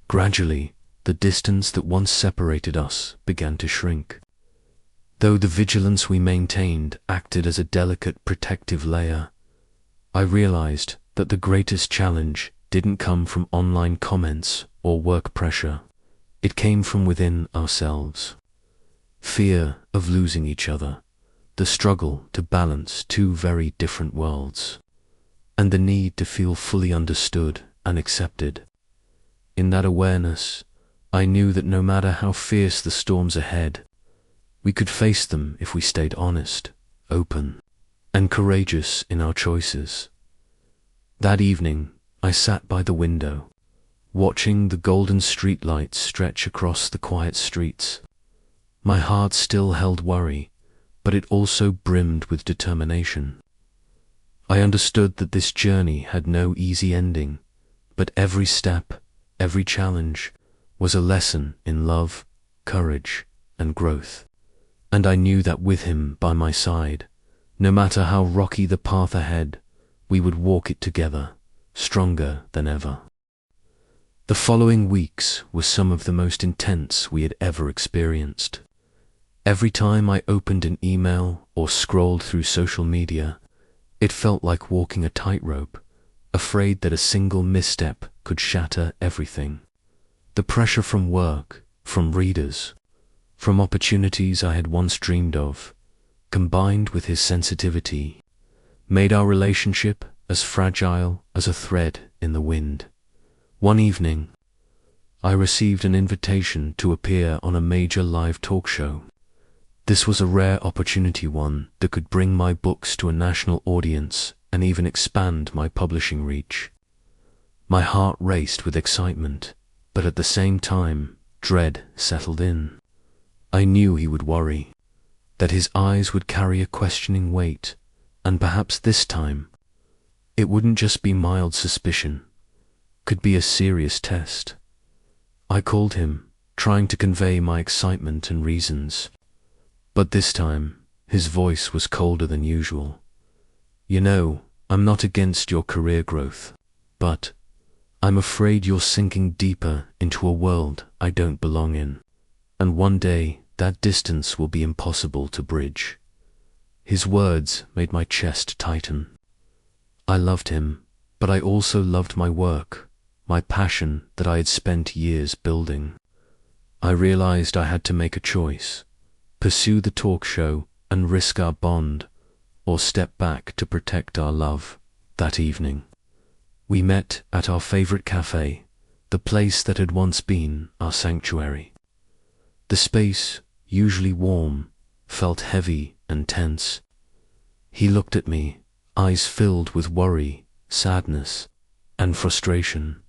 Gradually, the distance that once separated us began to shrink. Though the vigilance we maintained acted as a delicate protective layer, I realized that the greatest challenge didn't come from online comments or work pressure. It came from within ourselves. Fear of losing each other, the struggle to balance two very different worlds, and the need to feel fully understood and accepted. In that awareness, I knew that no matter how fierce the storms ahead, we could face them if we stayed honest, open, and courageous in our choices. That evening, I sat by the window, watching the golden streetlights stretch across the quiet streets. My heart still held worry, but it also brimmed with determination. I understood that this journey had no easy ending, but every step, every challenge, was a lesson in love, courage, and growth. And I knew that with him by my side, no matter how rocky the path ahead, we would walk it together, stronger than ever. The following weeks were some of the most intense we had ever experienced. Every time I opened an email or scrolled through social media, it felt like walking a tightrope, afraid that a single misstep could shatter everything. The pressure from work, from readers, from opportunities I had once dreamed of, combined with his sensitivity, made our relationship as fragile as a thread in the wind. One evening, I received an invitation to appear on a major live talk show. This was a rare opportunity, one that could bring my books to a national audience and even expand my publishing reach. My heart raced with excitement, but at the same time, dread settled in. I knew he would worry, that his eyes would carry a questioning weight, and perhaps this time, it wouldn't just be mild suspicion, could be a serious test. I called him, trying to convey my excitement and reasons, but this time, his voice was colder than usual. "You know, I'm not against your career growth, but I'm afraid you're sinking deeper into a world I don't belong in, and one day that distance will be impossible to bridge." His words made my chest tighten. I loved him, but I also loved my work, my passion that I had spent years building. I realized I had to make a choice: pursue the talk show and risk our bond, or step back to protect our love. That evening, we met at our favorite cafe, the place that had once been our sanctuary. The space, usually warm, felt heavy and tense. He looked at me, eyes filled with worry, sadness, and frustration.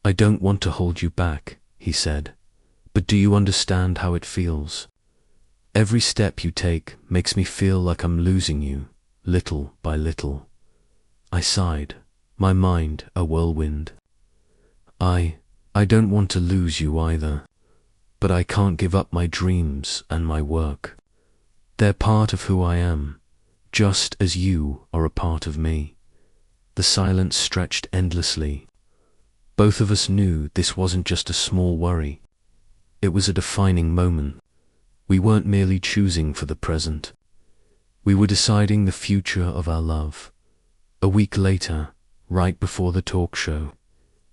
"I don't want to hold you back," he said, "but do you understand how it feels? Every step you take makes me feel like I'm losing you, little by little." I sighed, my mind a whirlwind. I don't want to lose you either, but I can't give up my dreams and my work. They're part of who I am, just as you are a part of me." The silence stretched endlessly. Both of us knew this wasn't just a small worry. It was a defining moment. We weren't merely choosing for the present. We were deciding the future of our love. A week later, right before the talk show,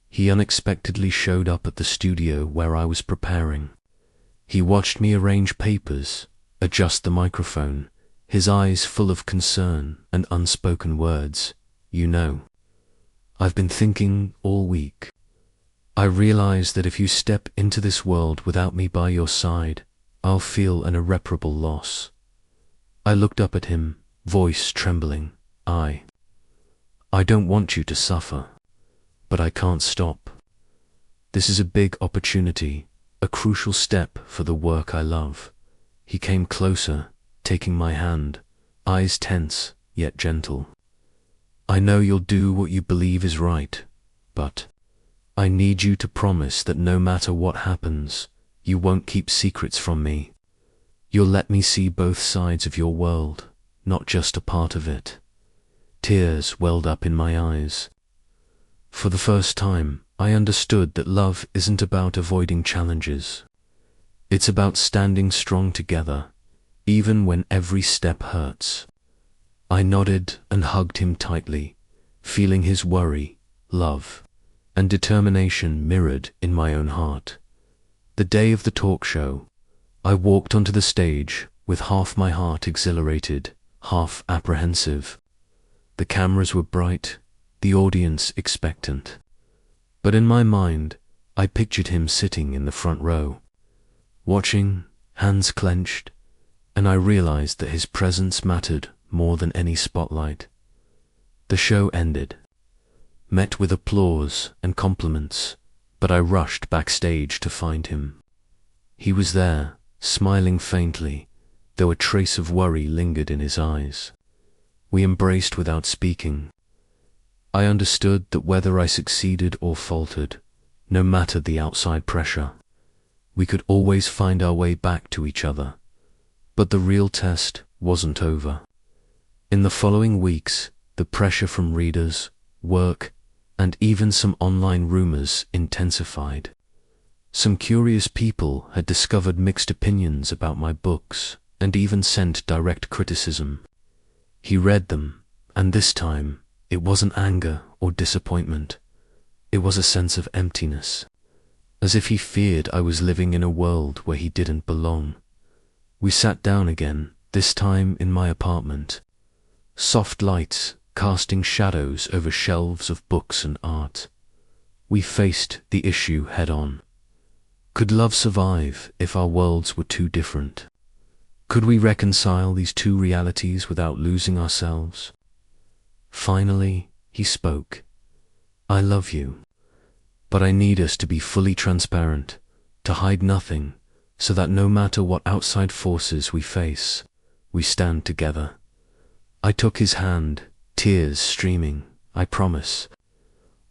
he unexpectedly showed up at the studio where I was preparing. He watched me arrange papers, adjust the microphone, his eyes full of concern and unspoken words. "You know, I've been thinking all week. I realize that if you step into this world without me by your side, I'll feel an irreparable loss." I looked up at him, voice trembling. I don't want you to suffer, but I can't stop. This is a big opportunity, a crucial step for the work I love." He came closer, taking my hand, eyes tense yet gentle. "I know you'll do what you believe is right, but I need you to promise that no matter what happens, you won't keep secrets from me. You'll let me see both sides of your world, not just a part of it." Tears welled up in my eyes. For the first time, I understood that love isn't about avoiding challenges. It's about standing strong together, even when every step hurts. I nodded and hugged him tightly, feeling his worry, love, and determination mirrored in my own heart. The day of the talk show, I walked onto the stage with half my heart exhilarated, half apprehensive. The cameras were bright, the audience expectant. But in my mind, I pictured him sitting in the front row, watching, hands clenched, and I realized that his presence mattered more than any spotlight. The show ended, met with applause and compliments, but I rushed backstage to find him. He was there, smiling faintly, though a trace of worry lingered in his eyes. We embraced without speaking. I understood that whether I succeeded or faltered, no matter the outside pressure, we could always find our way back to each other. But the real test wasn't over. In the following weeks, the pressure from readers, work, and even some online rumors intensified. Some curious people had discovered mixed opinions about my books and even sent direct criticism. He read them, and this time, it wasn't anger or disappointment. It was a sense of emptiness, as if he feared I was living in a world where he didn't belong. We sat down again, this time in my apartment. Soft lights casting shadows over shelves of books and art. We faced the issue head-on. Could love survive if our worlds were too different? Could we reconcile these two realities without losing ourselves? Finally, he spoke. "I love you, but I need us to be fully transparent, to hide nothing, so that no matter what outside forces we face, we stand together." I took his hand, tears streaming. "I promise.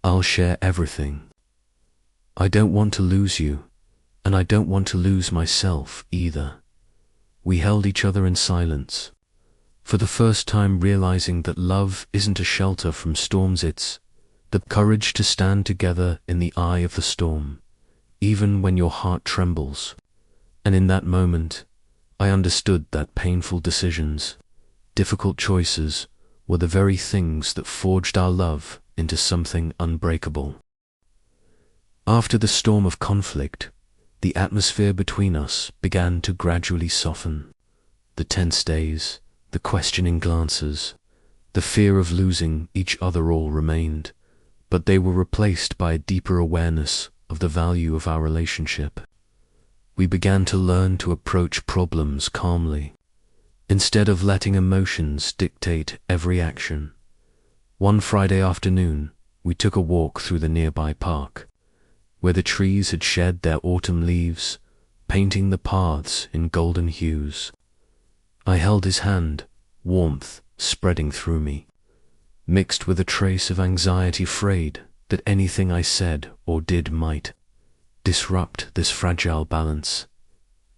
I'll share everything. I don't want to lose you, and I don't want to lose myself either." We held each other in silence, for the first time realizing that love isn't a shelter from storms, it's the courage to stand together in the eye of the storm, even when your heart trembles. And in that moment, I understood that painful decisions, difficult choices, were the very things that forged our love into something unbreakable. After the storm of conflict, the atmosphere between us began to gradually soften. The tense days, the questioning glances, the fear of losing each other all remained, but they were replaced by a deeper awareness of the value of our relationship. We began to learn to approach problems calmly, instead of letting emotions dictate every action. One Friday afternoon, we took a walk through the nearby park, where the trees had shed their autumn leaves, painting the paths in golden hues. I held his hand, warmth spreading through me, mixed with a trace of anxiety, afraid that anything I said or did might disrupt this fragile balance.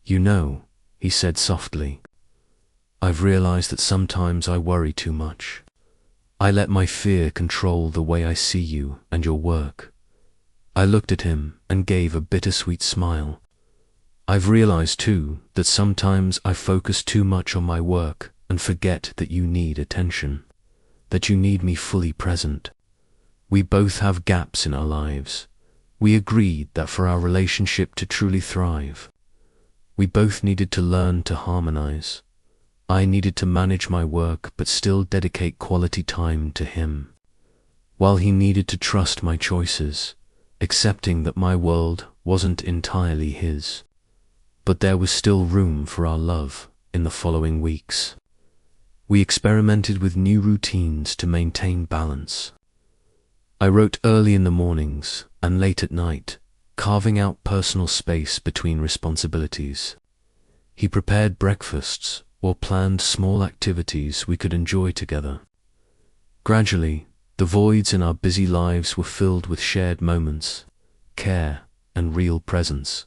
"You know," he said softly, "I've realized that sometimes I worry too much. I let my fear control the way I see you and your work." I looked at him and gave a bittersweet smile. "I've realized too that sometimes I focus too much on my work and forget that you need attention, that you need me fully present. We both have gaps in our lives. We agreed that for our relationship to truly thrive, we both needed to learn to harmonize. I needed to manage my work but still dedicate quality time to him, while he needed to trust my choices, accepting that my world wasn't entirely his. But there was still room for our love in the following weeks. We experimented with new routines to maintain balance. I wrote early in the mornings and late at night, carving out personal space between responsibilities. He prepared breakfasts or planned small activities we could enjoy together. Gradually, the voids in our busy lives were filled with shared moments, care, and real presence.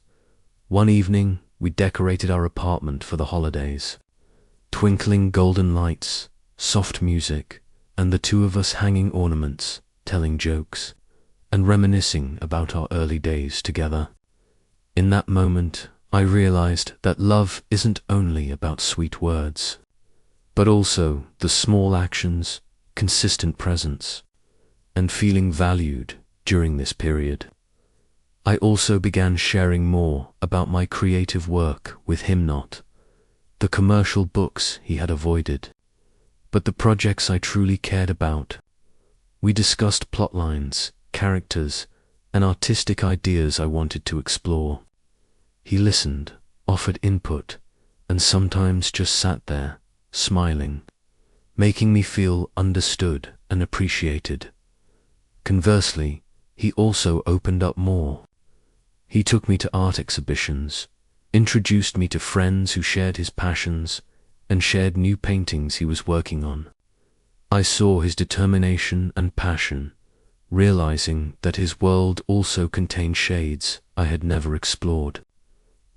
One evening, we decorated our apartment for the holidays. Twinkling golden lights, soft music, and the two of us hanging ornaments, telling jokes, and reminiscing about our early days together. In that moment, I realized that love isn't only about sweet words, but also the small actions, consistent presence, and feeling valued during this period. I also began sharing more about my creative work with him, not the commercial books he had avoided, but the projects I truly cared about. We discussed plotlines, characters, and artistic ideas I wanted to explore. He listened, offered input, and sometimes just sat there, smiling, making me feel understood and appreciated. Conversely, he also opened up more. He took me to art exhibitions, introduced me to friends who shared his passions, and shared new paintings he was working on. I saw his determination and passion, realizing that his world also contained shades I had never explored.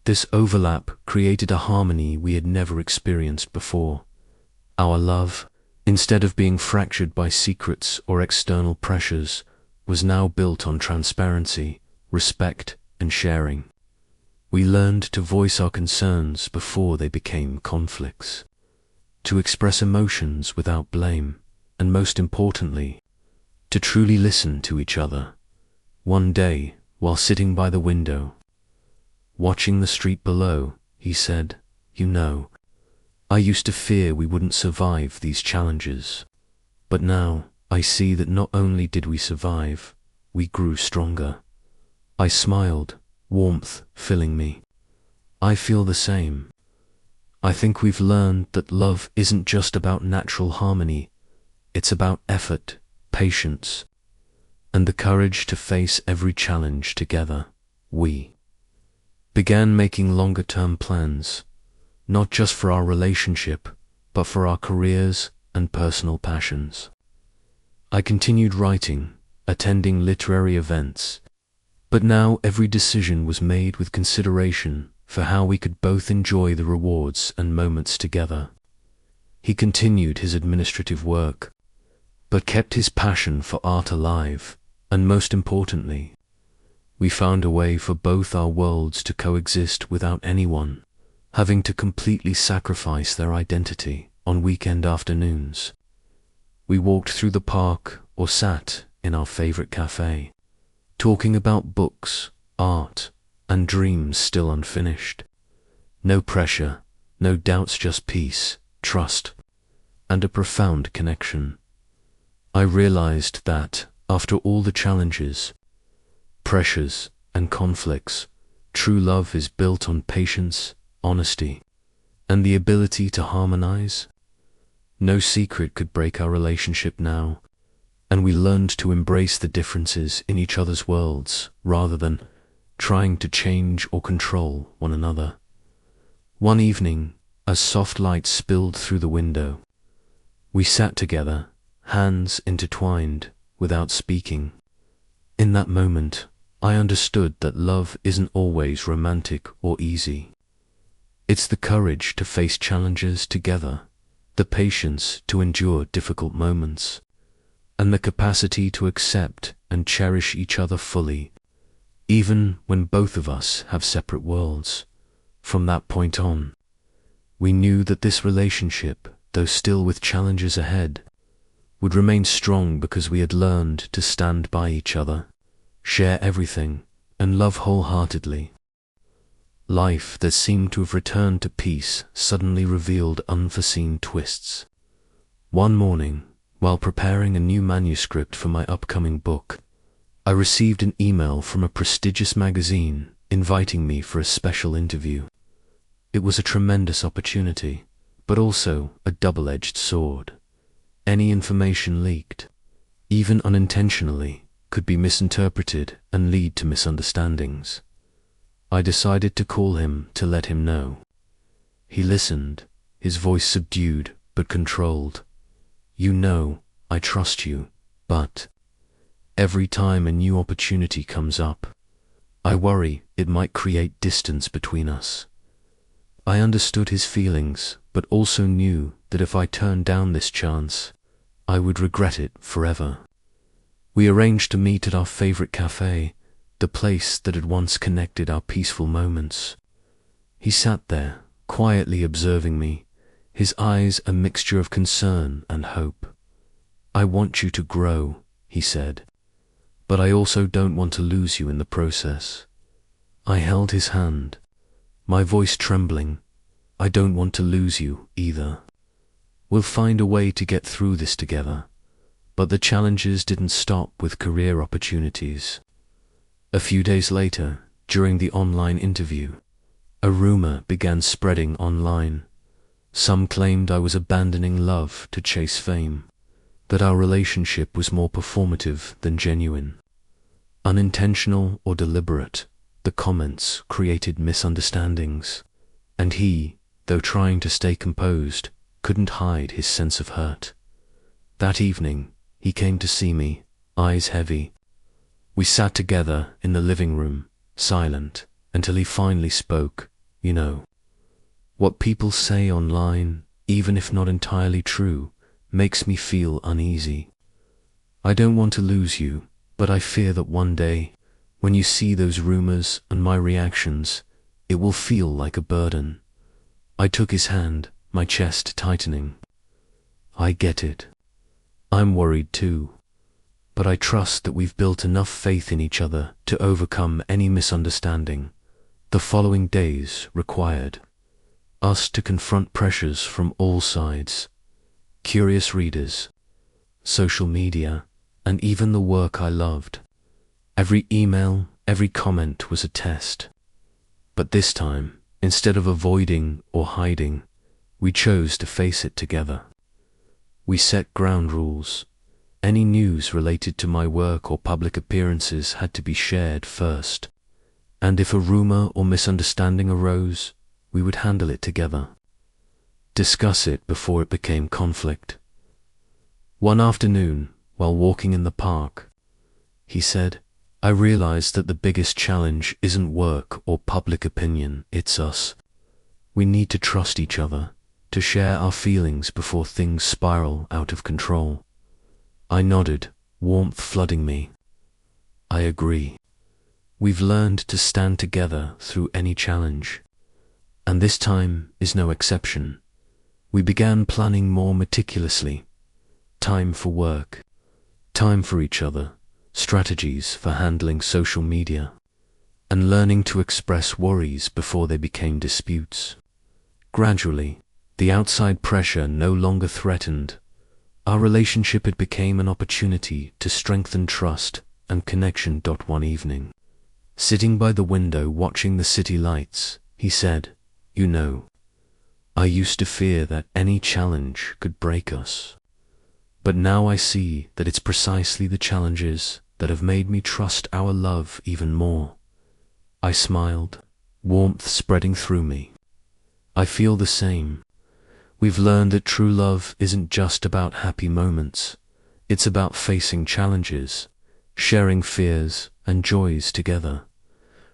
This overlap created a harmony we had never experienced before. Our love, instead of being fractured by secrets or external pressures, was now built on transparency, respect, and sharing. We learned to voice our concerns before they became conflicts, to express emotions without blame, and most importantly, to truly listen to each other. One day, while sitting by the window, watching the street below, he said, "You know, I used to fear we wouldn't survive these challenges, but now I see that not only did we survive, we grew stronger." I smiled, warmth filling me. I feel the same. I think we've learned that love isn't just about natural harmony, it's about effort, patience, and the courage to face every challenge together. We began making longer-term plans, not just for our relationship, but for our careers and personal passions. I continued writing, attending literary events, but now every decision was made with consideration for how we could both enjoy the rewards and moments together. He continued his administrative work, but kept his passion for art alive, and most importantly, we found a way for both our worlds to coexist without anyone having to completely sacrifice their identity on weekend afternoons. We walked through the park or sat in our favorite cafe, talking about books, art, and dreams still unfinished. No pressure, no doubts, just peace, trust, and a profound connection. I realized that, after all the challenges, pressures, and conflicts, true love is built on patience, honesty, and the ability to harmonize. No secret could break our relationship now, and we learned to embrace the differences in each other's worlds rather than trying to change or control one another. One evening, as soft light spilled through the window, we sat together, hands intertwined, without speaking. In that moment, I understood that love isn't always romantic or easy. It's the courage to face challenges together, the patience to endure difficult moments, and the capacity to accept and cherish each other fully, even when both of us have separate worlds. From that point on, we knew that this relationship, though still with challenges ahead, would remain strong because we had learned to stand by each other, share everything, and love wholeheartedly. Life that seemed to have returned to peace suddenly revealed unforeseen twists. One morning, while preparing a new manuscript for my upcoming book, I received an email from a prestigious magazine inviting me for a special interview. It was a tremendous opportunity, but also a double-edged sword. Any information leaked, even unintentionally, could be misinterpreted and lead to misunderstandings. I decided to call him to let him know. He listened, his voice subdued but controlled. "You know, I trust you, but every time a new opportunity comes up, I worry it might create distance between us." I understood his feelings, but also knew that if I turned down this chance, I would regret it forever. We arranged to meet at our favorite cafe, the place that had once connected our peaceful moments. He sat there, quietly observing me, his eyes a mixture of concern and hope. "I want you to grow," he said, "but I also don't want to lose you in the process." I held his hand, my voice trembling. "I don't want to lose you either. We'll find a way to get through this together." But the challenges didn't stop with career opportunities. A few days later, during the online interview, a rumor began spreading online. Some claimed I was abandoning love to chase fame, that our relationship was more performative than genuine. Unintentional or deliberate, the comments created misunderstandings, and he, though trying to stay composed, couldn't hide his sense of hurt. That evening, he came to see me, eyes heavy. We sat together in the living room, silent, until he finally spoke. "You know, what people say online, even if not entirely true, makes me feel uneasy. I don't want to lose you, but I fear that one day, when you see those rumors and my reactions, it will feel like a burden." I took his hand, my chest tightening. "I get it. I'm worried too. But I trust that we've built enough faith in each other to overcome any misunderstanding." The following days required us to confront pressures from all sides: curious readers, social media, and even the work I loved. Every email, every comment was a test. But this time, instead of avoiding or hiding, we chose to face it together. We set ground rules. Any news related to my work or public appearances had to be shared first, and if a rumor or misunderstanding arose, we would handle it together. Discuss it before it became conflict. One afternoon, while walking in the park, he said, "I realized that the biggest challenge isn't work or public opinion, it's us. We need to trust each other, to share our feelings before things spiral out of control." I nodded, warmth flooding me. I agree. We've learned to stand together through any challenge. And this time is no exception. We began planning more meticulously. Time for work, time for each other, strategies for handling social media, and learning to express worries before they became disputes. Gradually, the outside pressure no longer threatened. Our relationship had become an opportunity to strengthen trust and connection. One evening, sitting by the window watching the city lights, he said, "You know, I used to fear that any challenge could break us. But now I see that it's precisely the challenges that have made me trust our love even more." I smiled, warmth spreading through me. I feel the same. We've learned that true love isn't just about happy moments. It's about facing challenges, sharing fears and joys together.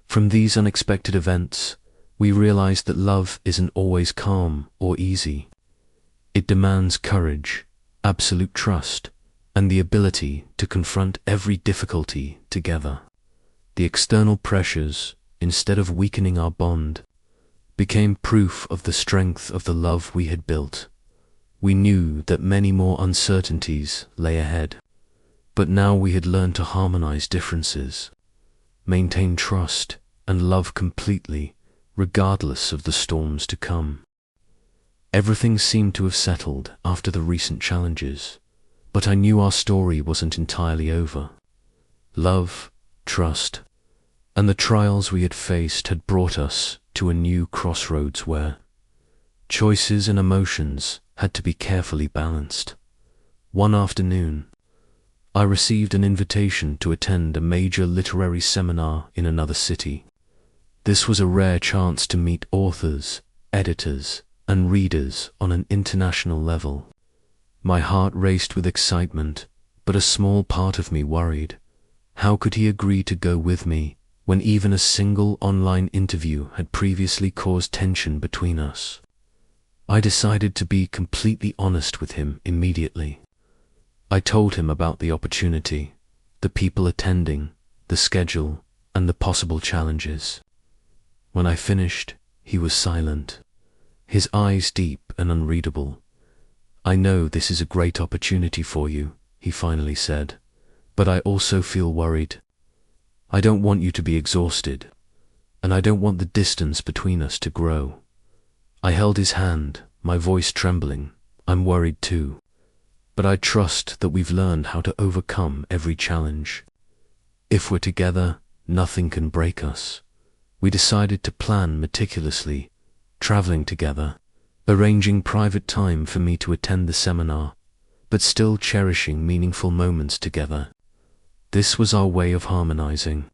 From these unexpected events, we realized that love isn't always calm or easy. It demands courage, absolute trust, and the ability to confront every difficulty together. The external pressures, instead of weakening our bond, became proof of the strength of the love we had built. We knew that many more uncertainties lay ahead, but now we had learned to harmonize differences, maintain trust, and love completely, regardless of the storms to come. Everything seemed to have settled after the recent challenges, but I knew our story wasn't entirely over. Love, trust, and the trials we had faced had brought us to a new crossroads where choices and emotions had to be carefully balanced. One afternoon, I received an invitation to attend a major literary seminar in another city. This was a rare chance to meet authors, editors, and readers on an international level. My heart raced with excitement, but a small part of me worried. How could he agree to go with me when even a single online interview had previously caused tension between us? I decided to be completely honest with him immediately. I told him about the opportunity, the people attending, the schedule, and the possible challenges. When I finished, he was silent, his eyes deep and unreadable. "I know this is a great opportunity for you," he finally said, "but I also feel worried. I don't want you to be exhausted, and I don't want the distance between us to grow." I held his hand, my voice trembling. "I'm worried too, but I trust that we've learned how to overcome every challenge. If we're together, nothing can break us." We decided to plan meticulously, traveling together, arranging private time for me to attend the seminar, but still cherishing meaningful moments together. This was our way of harmonizing,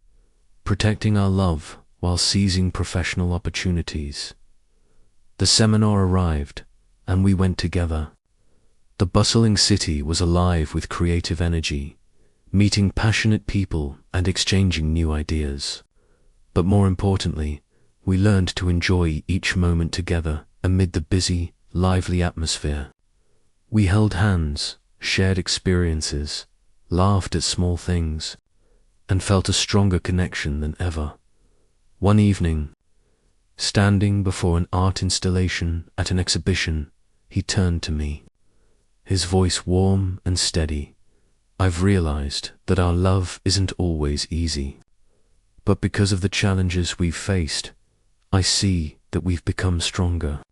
protecting our love while seizing professional opportunities. The seminar arrived, and we went together. The bustling city was alive with creative energy, meeting passionate people and exchanging new ideas. But more importantly, we learned to enjoy each moment together amid the busy, lively atmosphere. We held hands, shared experiences, laughed at small things, and felt a stronger connection than ever. One evening, standing before an art installation at an exhibition, he turned to me, his voice warm and steady. "I've realized that our love isn't always easy, but because of the challenges we've faced, I see that we've become stronger.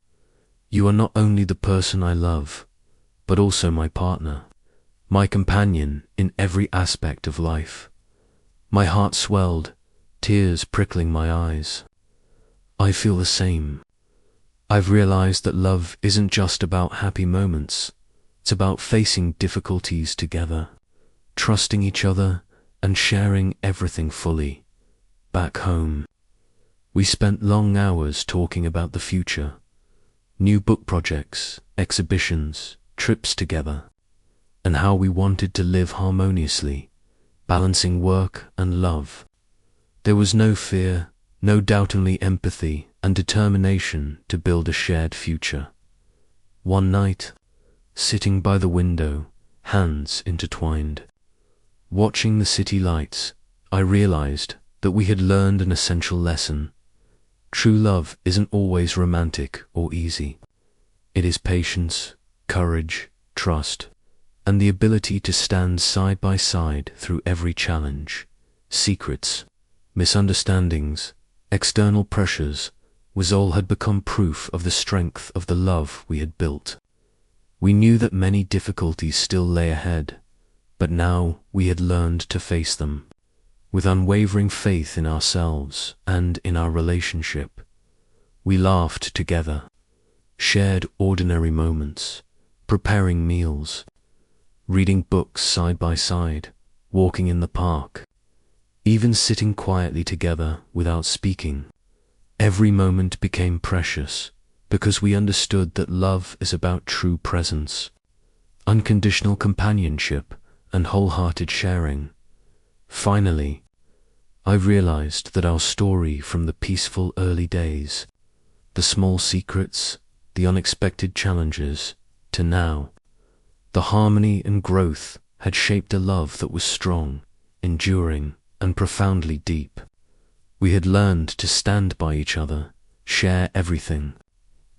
You are not only the person I love, but also my partner, my companion in every aspect of life." My heart swelled, tears prickling my eyes. I feel the same. I've realized that love isn't just about happy moments. It's about facing difficulties together, trusting each other, and sharing everything fully. Back home, we spent long hours talking about the future, new book projects, exhibitions, trips together, and how we wanted to live harmoniously, balancing work and love. There was no fear, no doubt, only empathy and determination to build a shared future. One night, sitting by the window, hands intertwined. Watching the city lights, I realized that we had learned an essential lesson. True love isn't always romantic or easy. It is patience, courage, trust, and the ability to stand side by side through every challenge. Secrets, misunderstandings, external pressures, was all had become proof of the strength of the love we had built. We knew that many difficulties still lay ahead, but now we had learned to face them with unwavering faith in ourselves and in our relationship. We laughed together, shared ordinary moments, preparing meals, reading books side by side, walking in the park, even sitting quietly together without speaking. Every moment became precious because we understood that love is about true presence, unconditional companionship, and wholehearted sharing. Finally, I realized that our story from the peaceful early days, the small secrets, the unexpected challenges, to now, the harmony and growth had shaped a love that was strong, enduring, and profoundly deep. We had learned to stand by each other, share everything,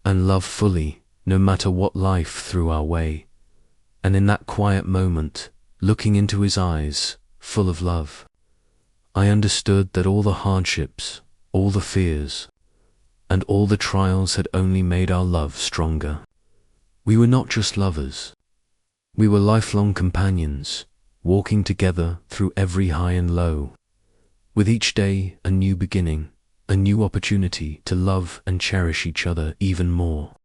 and love fully, no matter what life threw our way. And in that quiet moment, looking into his eyes, full of love, I understood that all the hardships, all the fears, and all the trials had only made our love stronger. We were not just lovers. We were lifelong companions, walking together through every high and low. With each day a new beginning, a new opportunity to love and cherish each other even more.